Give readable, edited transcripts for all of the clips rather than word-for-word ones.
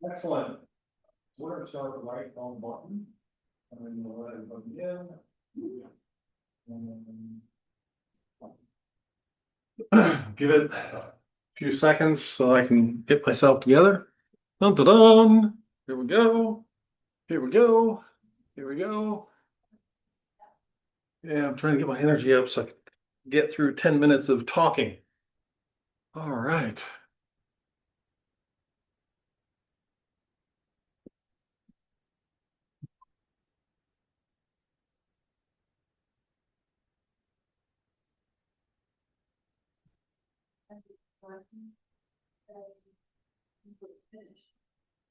Excellent. We're going to start with the right phone button. And then we'll let it begin. Give it a few seconds so I can get myself together. Dun, dun, dun. Here we go. Here we go. Here we go. Yeah, I'm trying to get my energy up so I can get through 10 minutes of talking. All right.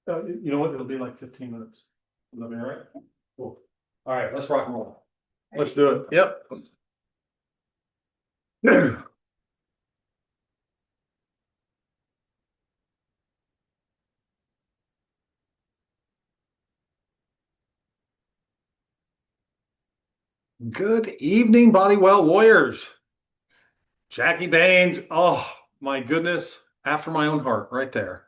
You know what? It'll be like 15 minutes. Is that all right? Cool. All right, let's rock and roll. Let's do it. Yep. Good evening, Body Well Warriors. Jackie Baines. Oh, my goodness. After my own heart, right there.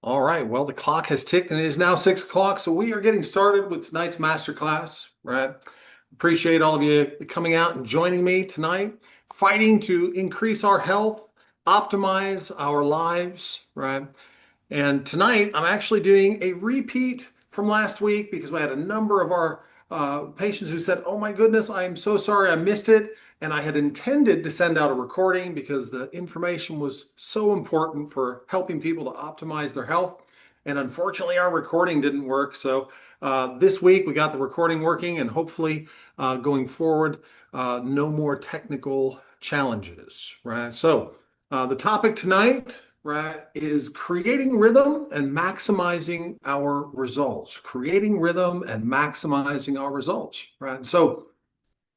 All right. Well, the clock has ticked and it is now 6 o'clock. So we are getting started with tonight's masterclass, right? Appreciate all of you coming out and joining me tonight, fighting to increase our health, optimize our lives, right? And tonight, I'm actually doing a repeat from last week because we had a number of our patients who said, oh my goodness, I'm so sorry I missed it. And I had intended to send out a recording because the information was so important for helping people to optimize their health. And unfortunately, our recording didn't work. So this week, we got the recording working, and hopefully going forward, no more technical challenges, right? So the topic tonight, right, is creating rhythm and maximizing our results. Creating rhythm and maximizing our results, right? So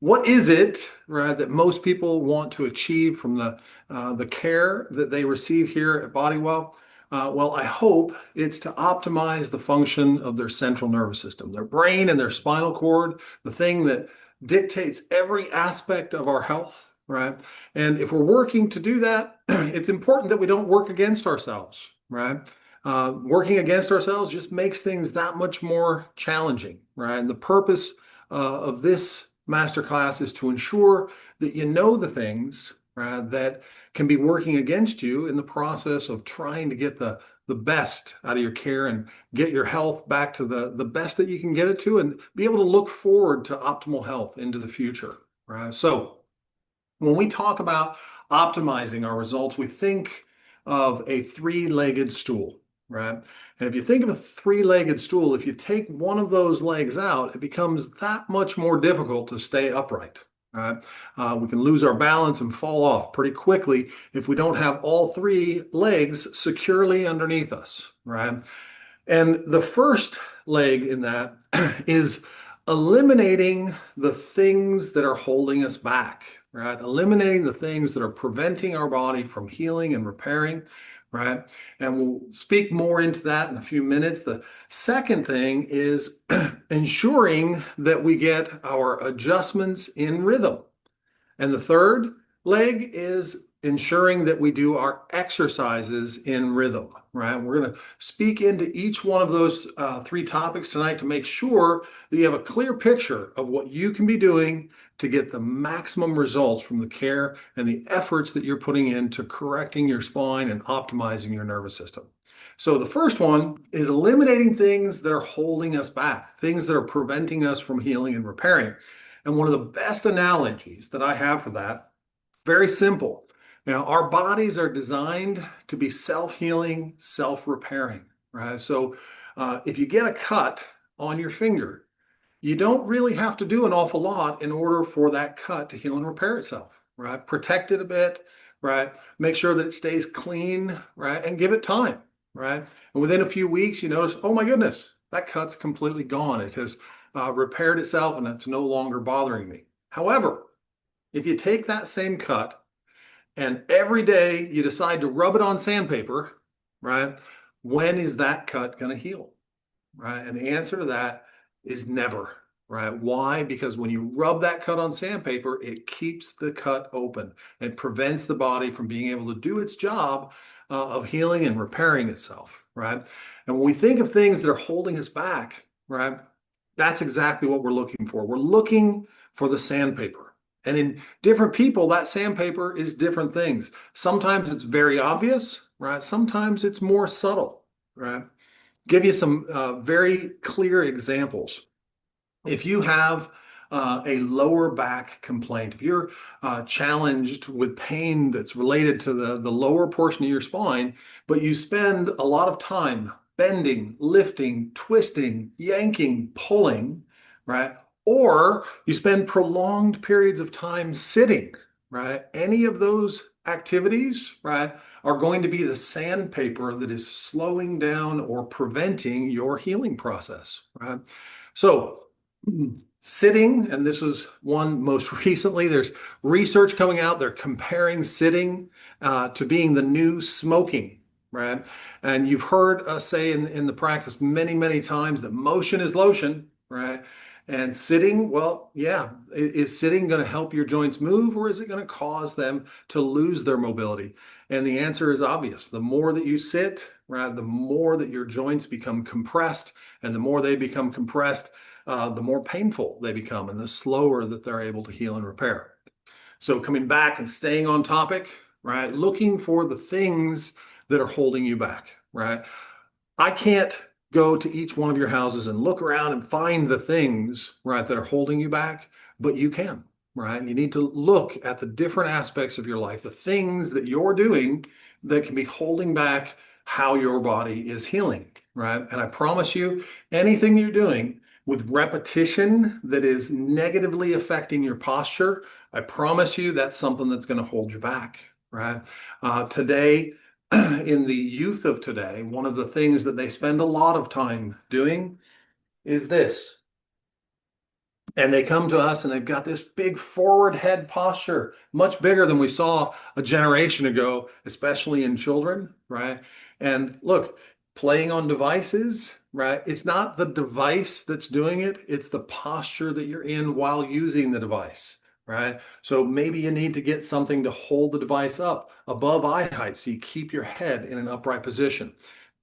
what is it, right, that most people want to achieve from the care that they receive here at Bodywell? Well, I hope it's to optimize the function of their central nervous system, their brain and their spinal cord, the thing that dictates every aspect of our health, right? And if we're working to do that, it's important that we don't work against ourselves, right? Working against ourselves just makes things that much more challenging, right? And the purpose of this masterclass is to ensure that you know the things, right, that can be working against you in the process of trying to get the best out of your care and get your health back to the best that you can get it to, and be able to look forward to optimal health into the future, right? So when we talk about optimizing our results, we think of a three-legged stool, right? And if you think of a three-legged stool, if you take one of those legs out, it becomes that much more difficult to stay upright, right? We can lose our balance and fall off pretty quickly if we don't have all three legs securely underneath us, right? And the first leg in that is eliminating the things that are holding us back, right? Eliminating the things that are preventing our body from healing and repairing, right? And we'll speak more into that in a few minutes. The second thing is ensuring that we get our adjustments in rhythm. And the third leg is ensuring that we do our exercises in rhythm, right? We're going to speak into each one of those three topics tonight to make sure that you have a clear picture of what you can be doing to get the maximum results from the care and the efforts that you're putting into correcting your spine and optimizing your nervous system. So the first one is eliminating things that are holding us back, things that are preventing us from healing and repairing. And one of the best analogies that I have for that, very simple. Now, our bodies are designed to be self-healing, self-repairing, right? So if you get a cut on your finger, you don't really have to do an awful lot in order for that cut to heal and repair itself, right? Protect it a bit, right? Make sure that it stays clean, right? And give it time, right? And within a few weeks, you notice, oh my goodness, that cut's completely gone. It has repaired itself and it's no longer bothering me. However, if you take that same cut and every day you decide to rub it on sandpaper, right? When is that cut going to heal, right? And the answer to that is never, right? Why? Because when you rub that cut on sandpaper, it keeps the cut open and prevents the body from being able to do its job of healing and repairing itself, right? And when we think of things that are holding us back, right, that's exactly what we're looking for. We're looking for the sandpaper. And in different people, that sandpaper is different things. Sometimes it's very obvious, right? Sometimes it's more subtle, right? Give you some very clear examples. If you have a lower back complaint, if you're challenged with pain that's related to the lower portion of your spine, but you spend a lot of time bending, lifting, twisting, yanking, pulling, right? Or you spend prolonged periods of time sitting, right? Any of those activities, right, are going to be the sandpaper that is slowing down or preventing your healing process, right? So, sitting, and this is one most recently, there's research coming out, they're comparing sitting to being the new smoking, right? And you've heard us say in the practice many, many times that motion is lotion, right? And sitting, well, yeah, is sitting going to help your joints move, or is it going to cause them to lose their mobility? And the answer is obvious. The more that you sit, right, the more that your joints become compressed, and the more they become compressed, the more painful they become and the slower that they're able to heal and repair. So coming back and staying on topic, right? Looking for the things that are holding you back, right? I can't go to each one of your houses and look around and find the things, right, that are holding you back, but you can, right? You need to look at the different aspects of your life, the things that you're doing that can be holding back how your body is healing, right? And I promise you, anything you're doing with repetition that is negatively affecting your posture, I promise you that's something that's going to hold you back, right? Today, in the youth of today, one of the things that they spend a lot of time doing is this. And they come to us and they've got this big forward head posture, much bigger than we saw a generation ago, especially in children, right? And look, playing on devices, right? It's not the device that's doing it, it's the posture that you're in while using the device, right? So maybe you need to get something to hold the device up above eye height so you keep your head in an upright position.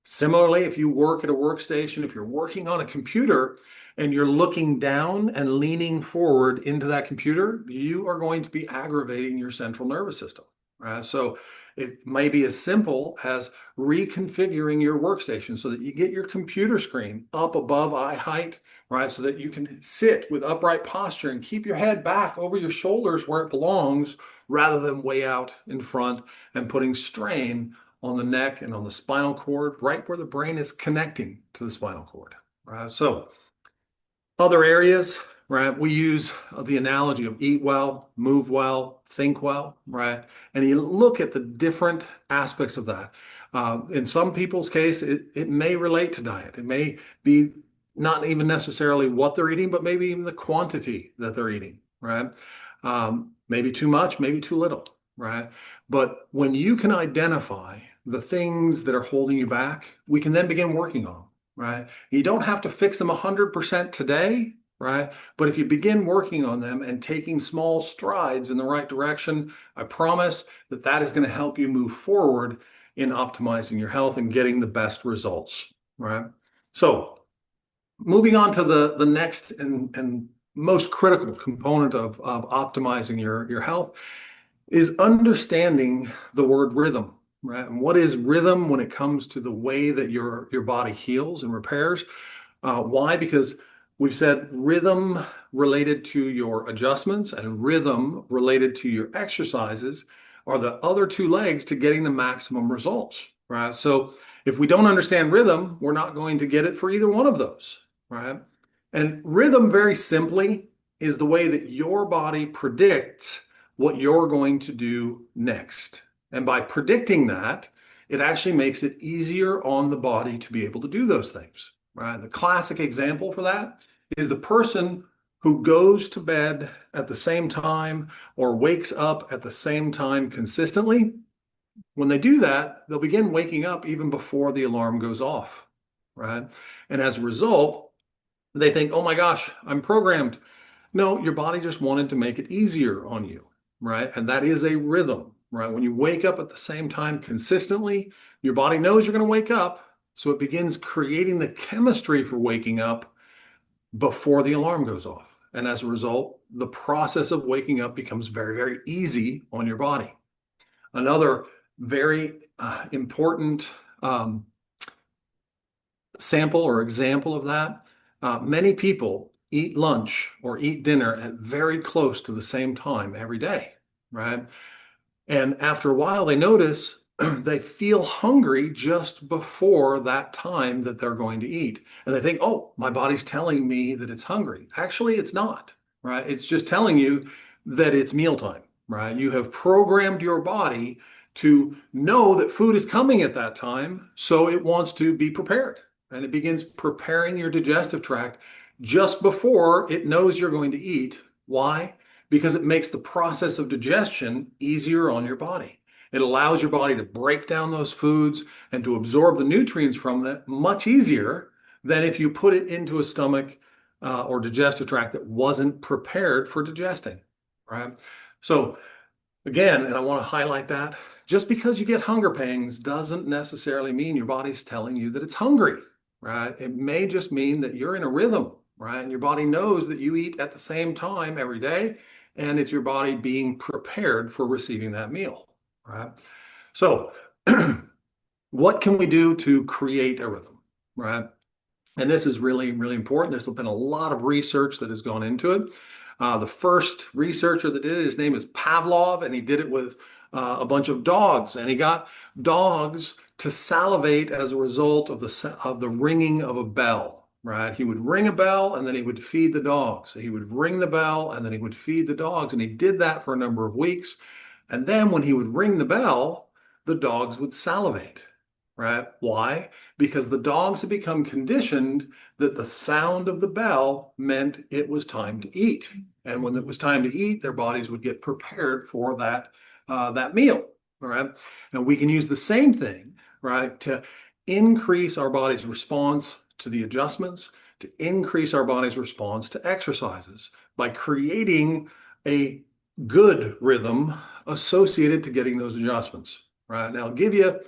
Similarly, if you work at a workstation, if you're working on a computer, and you're looking down and leaning forward into that computer, you are going to be aggravating your central nervous system. Right? So it may be as simple as reconfiguring your workstation so that you get your computer screen up above eye height, right? So that you can sit with upright posture and keep your head back over your shoulders where it belongs rather than way out in front and putting strain on the neck and on the spinal cord, right where the brain is connecting to the spinal cord. Right? So other areas, right? We use the analogy of eat well, move well, think well, right? And you look at the different aspects of that. In some people's case, it may relate to diet. It may be not even necessarily what they're eating, but maybe even the quantity that they're eating, right? Maybe too much, maybe too little, right? But when you can identify the things that are holding you back, we can then begin working on them, right? You don't have to fix them 100% today, right? But if you begin working on them and taking small strides in the right direction, I promise that that is going to help you move forward in optimizing your health and getting the best results, right? So moving on to the next and most critical component of optimizing your health is understanding the word rhythm, right? And what is rhythm when it comes to the way that your body heals and repairs? Why? Because we've said rhythm related to your adjustments and rhythm related to your exercises are the other two legs to getting the maximum results, right? So if we don't understand rhythm, we're not going to get it for either one of those, right? And rhythm, very simply, is the way that your body predicts what you're going to do next. And by predicting that, it actually makes it easier on the body to be able to do those things, right? The classic example for that is the person who goes to bed at the same time or wakes up at the same time consistently. When they do that, they'll begin waking up even before the alarm goes off, right? And as a result, They think, oh my gosh, I'm programmed. No, your body just wanted to make it easier on you, right? And that is a rhythm, right? When you wake up at the same time consistently, your body knows you're going to wake up. So it begins creating the chemistry for waking up before the alarm goes off. And as a result, the process of waking up becomes very, very easy on your body. Another very important um, sample or example of that, many people eat lunch or eat dinner at very close to the same time every day, right? And after a while, they notice they feel hungry just before that time that they're going to eat. And they think, oh, my body's telling me that it's hungry. Actually, it's not, right? It's just telling you that it's mealtime, right? You have programmed your body to know that food is coming at that time, so it wants to be prepared. And it begins preparing your digestive tract just before it knows you're going to eat. Why? Because it makes the process of digestion easier on your body. It allows your body to break down those foods and to absorb the nutrients from them much easier than if you put it into a stomach or digestive tract that wasn't prepared for digesting, right? So again, and I want to highlight that, just because you get hunger pangs doesn't necessarily mean your body's telling you that it's hungry, right? It may just mean that you're in a rhythm, right? And your body knows that you eat at the same time every day, and it's your body being prepared for receiving that meal, right? So, what can we do to create a rhythm, right? And this is really, really important. There's been a lot of research that has gone into it. The first researcher that did it, his name is Pavlov, and he did it with a bunch of dogs. And he got dogs to salivate as a result of the ringing of a bell, right? He would ring a bell and then he would feed the dogs. He would ring the bell and then he would feed the dogs. And he did that for a number of weeks. And then when he would ring the bell, the dogs would salivate, right? Why? Because the dogs had become conditioned that the sound of the bell meant it was time to eat. And when it was time to eat, their bodies would get prepared for that meal. All right. And we can use the same thing, right, to increase our body's response to the adjustments, to increase our body's response to exercises by creating a good rhythm associated to getting those adjustments. Right. Now, I'll give you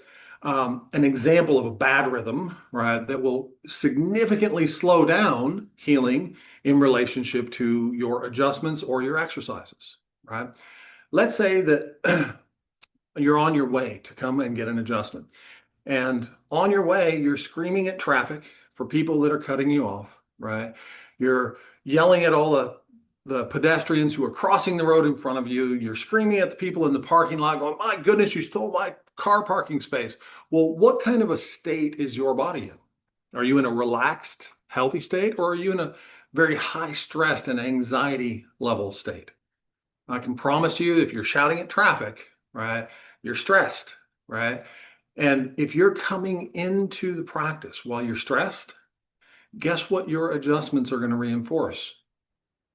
an example of a bad rhythm, right, that will significantly slow down healing in relationship to your adjustments or your exercises, right? Let's say that you're on your way to come and get an adjustment. And on your way, you're screaming at traffic for people that are cutting you off, right? You're yelling at all the pedestrians who are crossing the road in front of you. You're screaming at the people in the parking lot going, my goodness, you stole my car parking space. Well, what kind of a state is your body in? Are you in a relaxed, healthy state, or are you in a very high stressed and anxiety level state? I can promise you, if you're shouting at traffic, right, you're stressed, right? And if you're coming into the practice while you're stressed, guess what your adjustments are going to reinforce?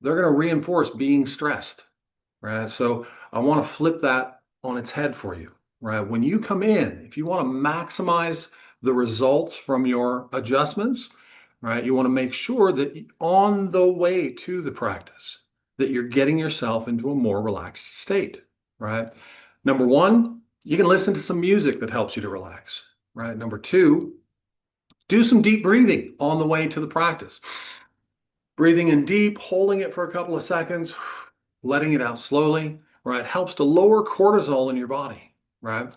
They're going to reinforce being stressed, right? So I want to flip that on its head for you, right? When you come in, if you want to maximize the results from your adjustments, right, you want to make sure that on the way to the practice, that you're getting yourself into a more relaxed state, right? Number one, you can listen to some music that helps you to relax, right? Number two, do some deep breathing on the way to the practice. Breathing in deep, holding it for a couple of seconds, letting it out slowly, right? Helps to lower cortisol in your body, right?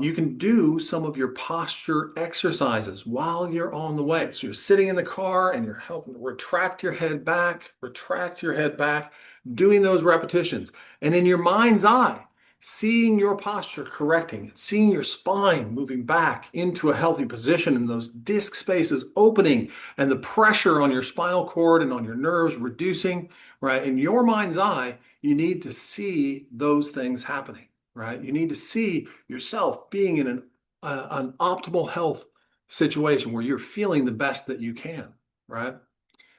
You can do some of your posture exercises while you're on the way. So you're sitting in the car and you're helping to retract your head back, doing those repetitions. And in your mind's eye, seeing your posture correcting, seeing your spine moving back into a healthy position and those disc spaces opening and the pressure on your spinal cord and on your nerves reducing, right? In your mind's eye, you need to see those things happening, right? You need to see yourself being in an optimal health situation where you're feeling the best that you can, right?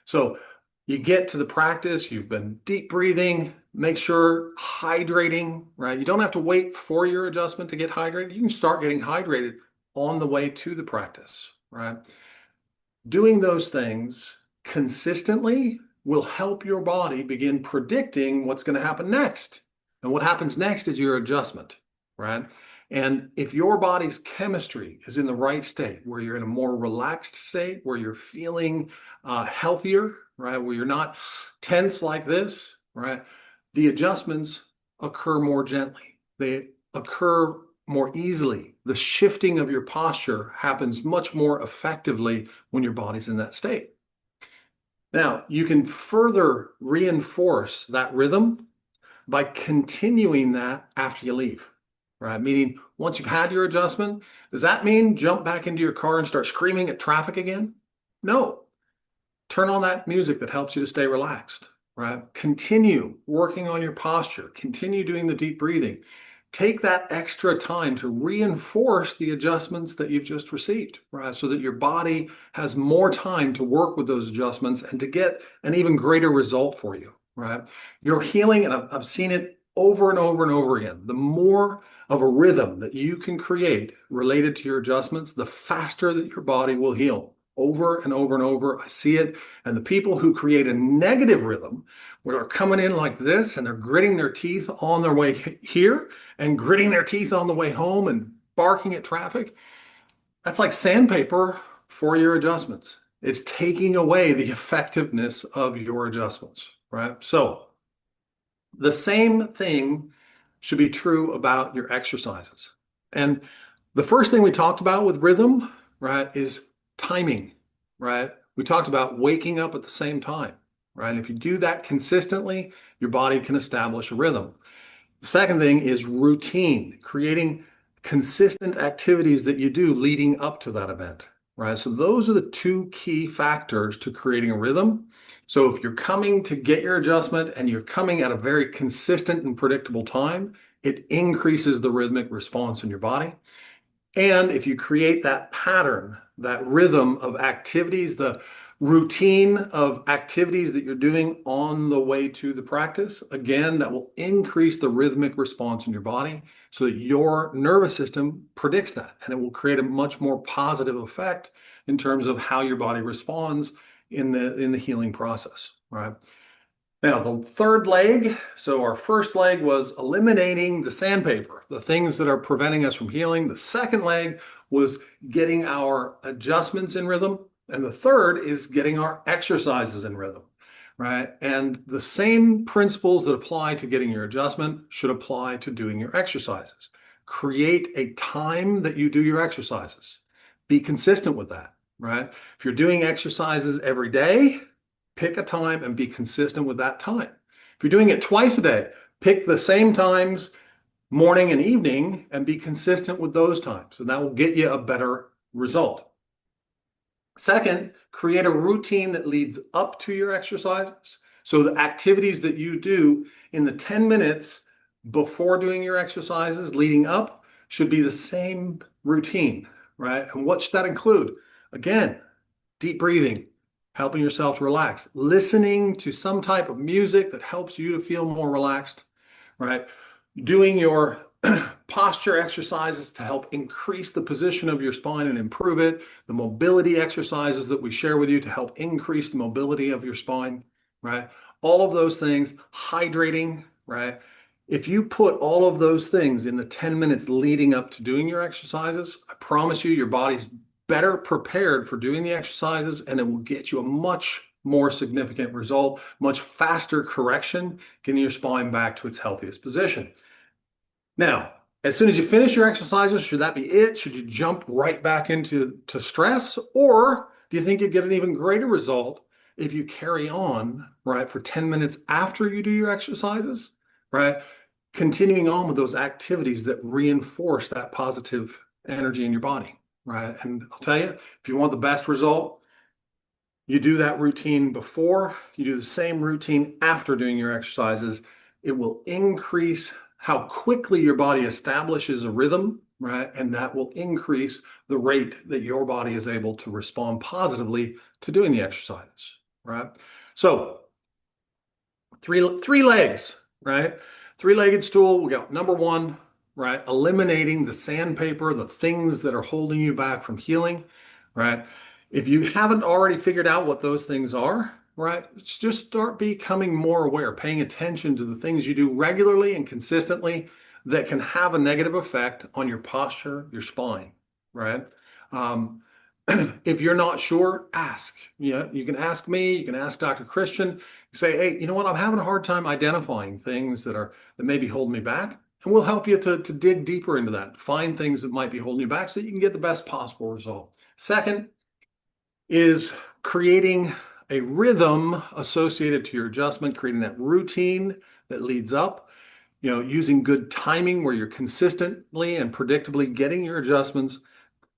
So you get to the practice, you've been deep breathing, make sure hydrating, right? You don't have to wait for your adjustment to get hydrated. You can start getting hydrated on the way to the practice, right? Doing those things consistently will help your body begin predicting what's going to happen next. And what happens next is your adjustment, right? And if your body's chemistry is in the right state, where you're in a more relaxed state, where you're feeling healthier, right? Where you're not tense like this, right? The adjustments occur more gently. They occur more easily. The shifting of your posture happens much more effectively when your body's in that state. Now, you can further reinforce that rhythm by continuing that after you leave, right? Meaning, once you've had your adjustment, does that mean jump back into your car and start screaming at traffic again? No. Turn on that music that helps you to stay relaxed, right? Continue working on your posture. Continue doing the deep breathing. Take that extra time to reinforce the adjustments that you've just received, right? So that your body has more time to work with those adjustments and to get an even greater result for you, right? Your healing, and I've seen it over and over and over again, the more of a rhythm that you can create related to your adjustments, the faster that your body will heal. Over and over and over, I see it. And the people who create a negative rhythm, where they're coming in like this and they're gritting their teeth on their way here and gritting their teeth on the way home and barking at traffic, that's like sandpaper for your adjustments. It's taking away the effectiveness of your adjustments, right? So the same thing should be true about your exercises. And the first thing we talked about with rhythm, right, is timing, right? We talked about waking up at the same time, right? And if you do that consistently, your body can establish a rhythm. The second thing is routine, creating consistent activities that you do leading up to that event, right? So those are the two key factors to creating a rhythm. So if you're coming to get your adjustment and you're coming at a very consistent and predictable time, it increases the rhythmic response in your body. And if you create that pattern, that rhythm of activities, the routine of activities that you're doing on the way to the practice, again, that will increase the rhythmic response in your body so that your nervous system predicts that. And it will create a much more positive effect in terms of how your body responds in the healing process, right? Now, the third leg, so our first leg was eliminating the sandpaper, the things that are preventing us from healing. The second leg was getting our adjustments in rhythm. And the third is getting our exercises in rhythm, right? And the same principles that apply to getting your adjustment should apply to doing your exercises. Create a time that you do your exercises. Be consistent with that, right? If you're doing exercises every day, pick a time and be consistent with that time. If you're doing it twice a day, pick the same times, morning and evening, and be consistent with those times. And that will get you a better result. Second, create a routine that leads up to your exercises. So the activities that you do in the 10 minutes before doing your exercises leading up should be the same routine, right? And what should that include? Again, deep breathing, helping yourself to relax, listening to some type of music that helps you to feel more relaxed, right? Doing your posture exercises to help increase the position of your spine and improve it, the mobility exercises that we share with you to help increase the mobility of your spine, right? All of those things, hydrating, right? If you put all of those things in the 10 minutes leading up to doing your exercises, I promise you your body's better prepared for doing the exercises, and it will get you a much more significant result, much faster correction, getting your spine back to its healthiest position. Now, as soon as you finish your exercises, should that be it? Should you jump right back into stress? Or do you think you get an even greater result if you carry on, right, for 10 minutes after you do your exercises, right? Continuing on with those activities that reinforce that positive energy in your body, right? And I'll tell you, if you want the best result, you do that routine before, you do the same routine after doing your exercises. It will increase how quickly your body establishes a rhythm, right? And that will increase the rate that your body is able to respond positively to doing the exercises, right? So three legs, right? Three-legged stool, we got number one, right? Eliminating the sandpaper, the things that are holding you back from healing, right? If you haven't already figured out what those things are, right, just start becoming more aware, paying attention to the things you do regularly and consistently that can have a negative effect on your posture, your spine, right? Um, if you're not sure, ask. Yeah, you can ask me, you can ask Dr. Christian, say, hey, you know what, I'm having a hard time identifying things that maybe hold me back. And we'll help you to dig deeper into that, find things that might be holding you back so you can get the best possible result. Second, is creating a rhythm associated to your adjustment, creating that routine that leads up, using good timing where you're consistently and predictably getting your adjustments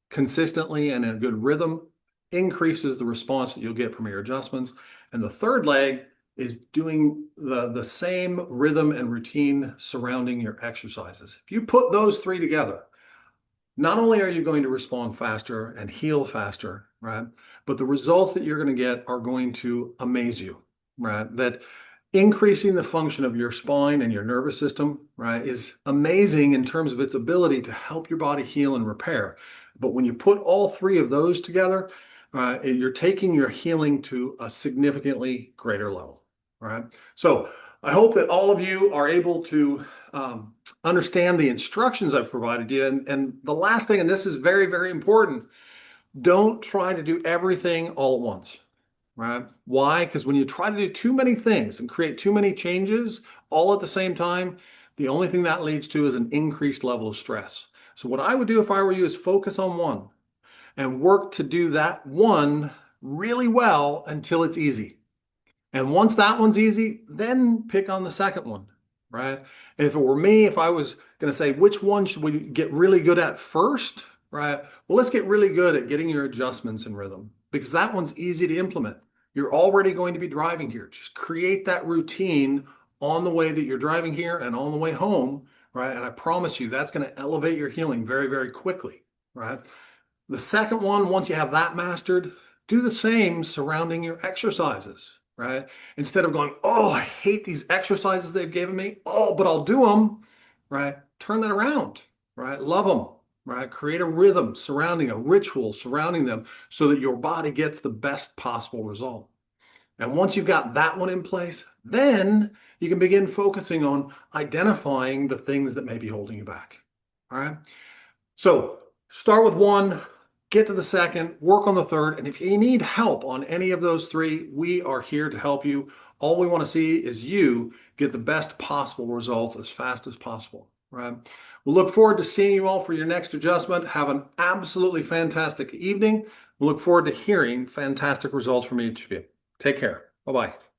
consistently and in a good rhythm increases the response that you'll get from your adjustments. And the third leg is doing the same rhythm and routine surrounding your exercises. If you put those three together, not only are you going to respond faster and heal faster, right? But the results that you're going to get are going to amaze you, right? That increasing the function of your spine and your nervous system, right, is amazing in terms of its ability to help your body heal and repair. But when you put all three of those together, you're taking your healing to a significantly greater level, right? So I hope that all of you are able to understand the instructions I've provided you. And the last thing, and this is very, very important, don't try to do everything all at once, right? Why? Because when you try to do too many things and create too many changes all at the same time, the only thing that leads to is an increased level of stress. So what I would do if I were you is focus on one and work to do that one really well until it's easy. And once that one's easy, then pick on the second one, right? And if it were me, if I was going to say, which one should we get really good at first, right? Well, let's get really good at getting your adjustments in rhythm because that one's easy to implement. You're already going to be driving here. Just create that routine on the way that you're driving here and on the way home, right? And I promise you that's going to elevate your healing very, very quickly, right? The second one, once you have that mastered, do the same surrounding your exercises, right? Instead of going, oh, I hate these exercises they've given me. Oh, but I'll do them, right? Turn that around, right? Love them, right? Create a rhythm surrounding a ritual surrounding them so that your body gets the best possible result. And once you've got that one in place, then you can begin focusing on identifying the things that may be holding you back. All right. So start with one, get to the second, work on the third. And if you need help on any of those three, we are here to help you. All we want to see is you get the best possible results as fast as possible, right? We'll look forward to seeing you all for your next adjustment. Have an absolutely fantastic evening. We look forward to hearing fantastic results from each of you. Take care. Bye-bye.